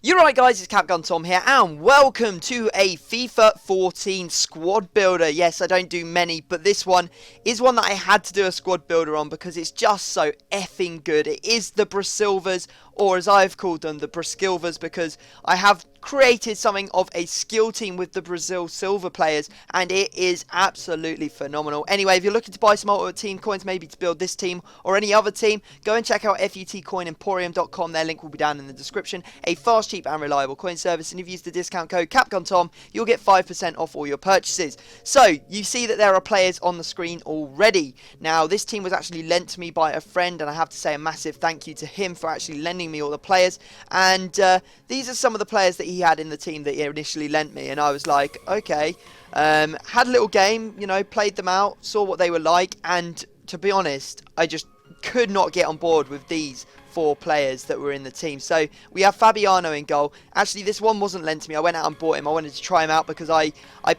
You're right guys, it's Capgun Tom here and welcome to a FIFA 14 squad builder. Yes, I don't do many, but this one is one that I had to do a squad builder on because it's just so effing good. It is the Braskilvers, or as I've called them, the Braskilvers, because I have created something of a skill team with the Brazil silver players and it is absolutely phenomenal. Anyway, if you're looking to buy some ultimate team coins, maybe to build this team or any other team, go and check out futcoinemporium.com. Their link will be down in the description. A fast, cheap and reliable coin service, and if you use the discount code CapgunTom, you'll get 5% off all your purchases. So you see that there are players on the screen already. Now this team was actually lent to me by a friend, and I have to say a massive thank you to him for actually lending me all the players. And these are some of the players that he had in the team that he initially lent me, and I was like, okay. Had a little game, you know, played them out, saw what they were like, and to be honest, I just could not get on board with these four players that were in the team. So we have Fabiano in goal. Actually, this one wasn't lent to me. I went out and bought him. I wanted to try him out because I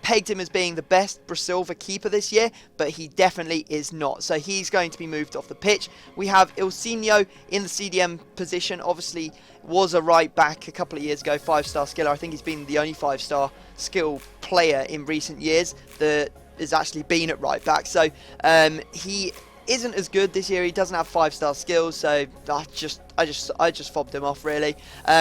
pegged him as being the best Brasilver keeper this year, but he definitely is not. So he's going to be moved off the pitch. We have Ilsinho in the CDM position. Obviously was a right back a couple of years ago, 5-star skiller. I think he's been the only 5-star skill player in recent years that has actually been at right back. So he isn't as good this year. He doesn't have 5-star skills, so I just fobbed him off, really.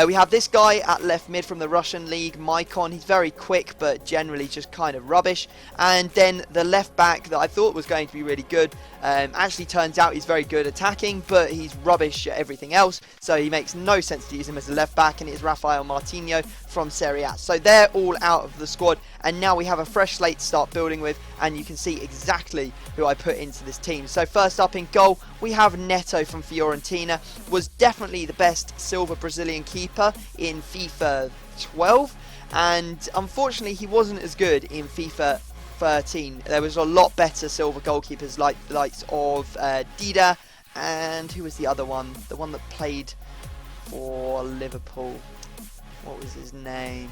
We have this guy at left mid from the Russian league, Maicon. He's very quick, but generally just kind of rubbish. And then the left back that I thought was going to be really good, actually turns out he's very good attacking, but he's rubbish at everything else, so he makes no sense to use him as a left back, and it is Rafael Martinho from Serie A. So they're all out of the squad, and now we have a fresh slate to start building with, and you can see exactly who I put into this team. So first up in goal, we have Neto from Fiorentina. Was definitely the best silver Brazilian keeper in FIFA 12, and unfortunately he wasn't as good in FIFA 13. There was a lot better silver goalkeepers like the likes of Dida, and who was the other one? The one that played for Liverpool. What was his name?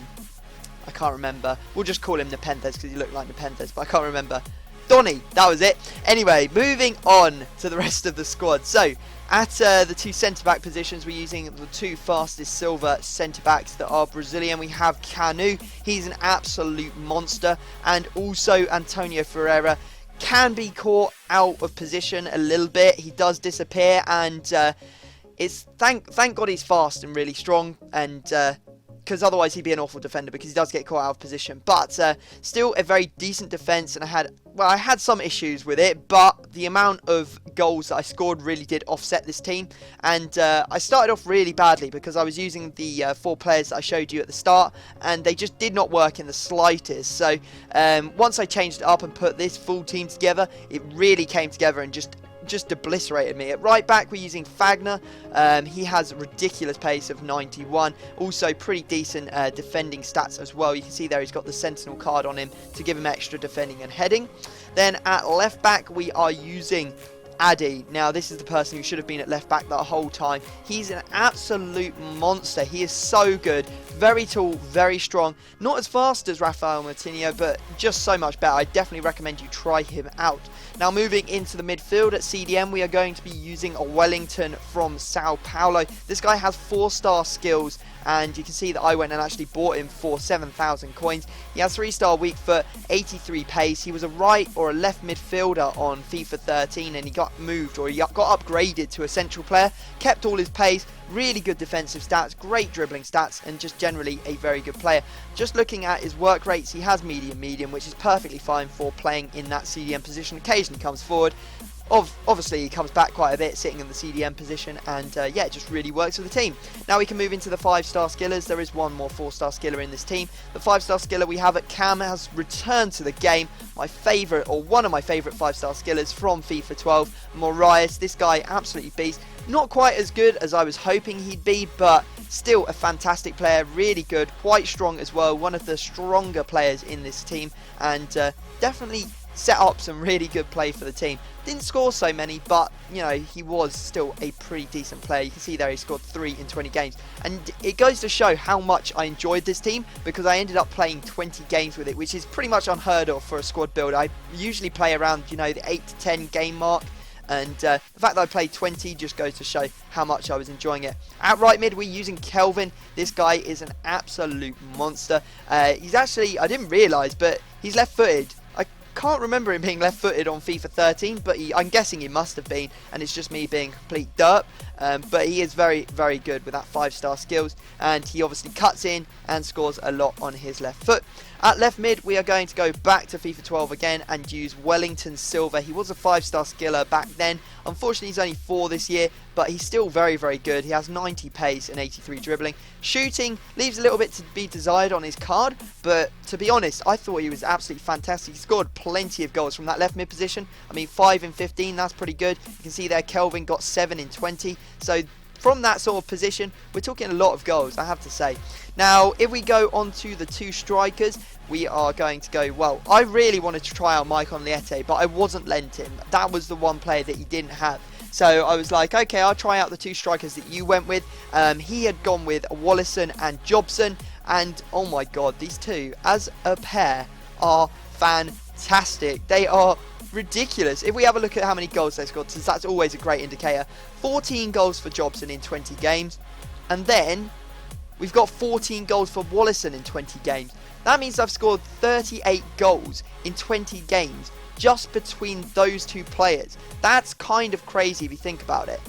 I can't remember. We'll just call him Nepenthes because he looked like Nepenthes, but I can't remember. Donny, that was it. Anyway, moving on to the rest of the squad. So, at the two centre-back positions, we're using the two fastest silver centre-backs that are Brazilian. We have Canu, he's an absolute monster, and also Antonio Ferreira can be caught out of position a little bit. He does disappear, and it's thank God he's fast and really strong, and because otherwise he'd be an awful defender because he does get caught out of position. But still a very decent defence, and I had some issues with it, but the amount of goals that I scored really did offset this team. And I started off really badly because I was using the 4 players that I showed you at the start, and they just did not work in the slightest. So once I changed it up and put this full team together, it really came together and just obliterated me. At right back, we're using Fagner. He has a ridiculous pace of 91. Also pretty decent defending stats as well. You can see there he's got the Sentinel card on him to give him extra defending and heading. Then at left back, we are using Addy. Now this is the person who should have been at left back that whole time. He's an absolute monster. He is so good, very tall, very strong, not as fast as Rafael Martinho, but just so much better. I definitely recommend you try him out. Now moving into the midfield at CDM, we are going to be using a Wellington from Sao Paulo. This guy has 4-star skills, and you can see that I went and actually bought him for 7,000 coins. He has 3-star weak foot, 83 pace. He was a right or a left midfielder on FIFA 13, and he got moved, or he got upgraded to a central player. Kept all his pace, really good defensive stats, great dribbling stats, and just generally a very good player. Just looking at his work rates, he has medium, which is perfectly fine for playing in that CDM position. Occasionally comes forward. Obviously he comes back quite a bit sitting in the CDM position, and yeah, it just really works with the team. Now we can move into the 5-star skillers. There is one more 4-star skiller in this team. The 5-star skiller we have at Cam has returned to the game. My favourite, or one of my favourite 5-star skillers from FIFA 12, Moraes. This guy, absolutely beast. Not quite as good as I was hoping he'd be, but still a fantastic player, really good, quite strong as well. One of the stronger players in this team, and definitely set up some really good play for the team. Didn't score so many, but you know, he was still a pretty decent player. You can see there he scored 3 in 20 games, and it goes to show how much I enjoyed this team because I ended up playing 20 games with it, which is pretty much unheard of for a squad build. I usually play around, you know, the 8 to 10 game mark. and the fact that I played 20 just goes to show how much I was enjoying it. At right mid, we're using Kelvin. This guy is an absolute monster. He's actually, I didn't realise, but he's left-footed. I can't remember him being left-footed on FIFA 13, but I'm guessing he must have been, and it's just me being complete derp. But he is very, very good with that 5-star skills, and he obviously cuts in and scores a lot on his left foot. At left mid, we are going to go back to FIFA 12 again and use Wellington Silva. He was a 5-star skiller back then. Unfortunately, he's only 4 this year, but he's still very, very good. He has 90 pace and 83 dribbling. Shooting leaves a little bit to be desired on his card, but to be honest, I thought he was absolutely fantastic. He scored plenty of goals from that left mid position. I mean, 5 in 15, that's pretty good. You can see there Kelvin got 7 in 20. So from that sort of position, we're talking a lot of goals, I have to say. Now, if we go on to the 2 strikers, we are going to go, well, I really wanted to try out Maicon Liete, but I wasn't lent him. That was the one player that he didn't have. So I was like, okay, I'll try out the 2 strikers that you went with. He had gone with Wallison and Jobson, and oh my god, these two, as a pair, are fantastic. They are ridiculous. If we have a look at how many goals they scored, since that's always a great indicator, 14 goals for Jobson in 20 games, and then we've got 14 goals for Wallison in 20 games. That means I've scored 38 goals in 20 games just between those 2 players. That's kind of crazy if you think about it.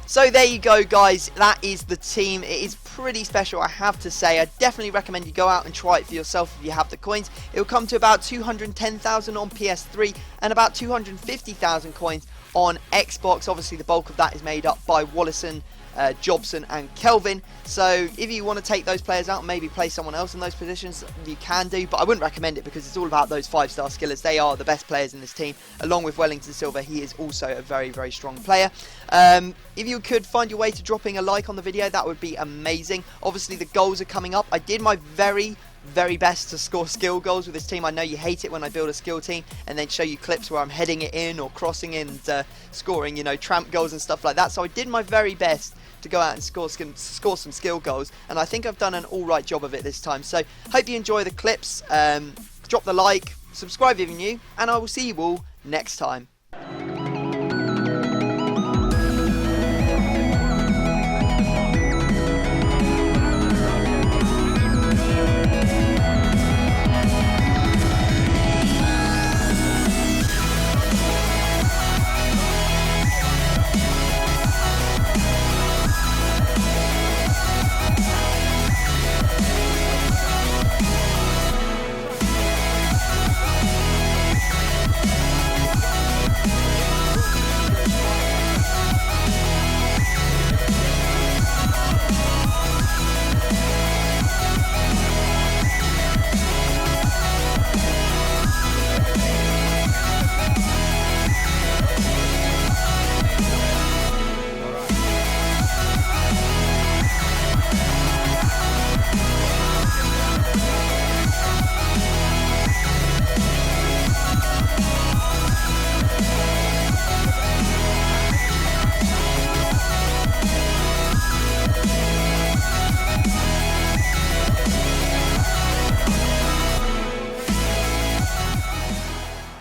So there you go, guys. That is the team. It is pretty special, I have to say. I definitely recommend you go out and try it for yourself if you have the coins. It will come to about 210,000 on PS3 and about 250,000 coins on Xbox. Obviously, the bulk of that is made up by Wallison, Jobson and Kelvin. So if you want to take those players out and maybe play someone else in those positions, you can do, but I wouldn't recommend it because it's all about those 5-star skillers. They are the best players in this team, along with Wellington Silva. He is also a very, very strong player. If you could find your way to dropping a like on the video, that would be amazing. Obviously, the goals are coming up. I did my very best to score skill goals with this team. I know you hate it when I build a skill team and then show you clips where I'm heading it in or crossing in and scoring, you know, tramp goals and stuff like that. So I did my very best to go out and score some skill goals, and I think I've done an alright job of it this time. So hope you enjoy the clips. Drop the like, subscribe if you're new, and I will see you all next time.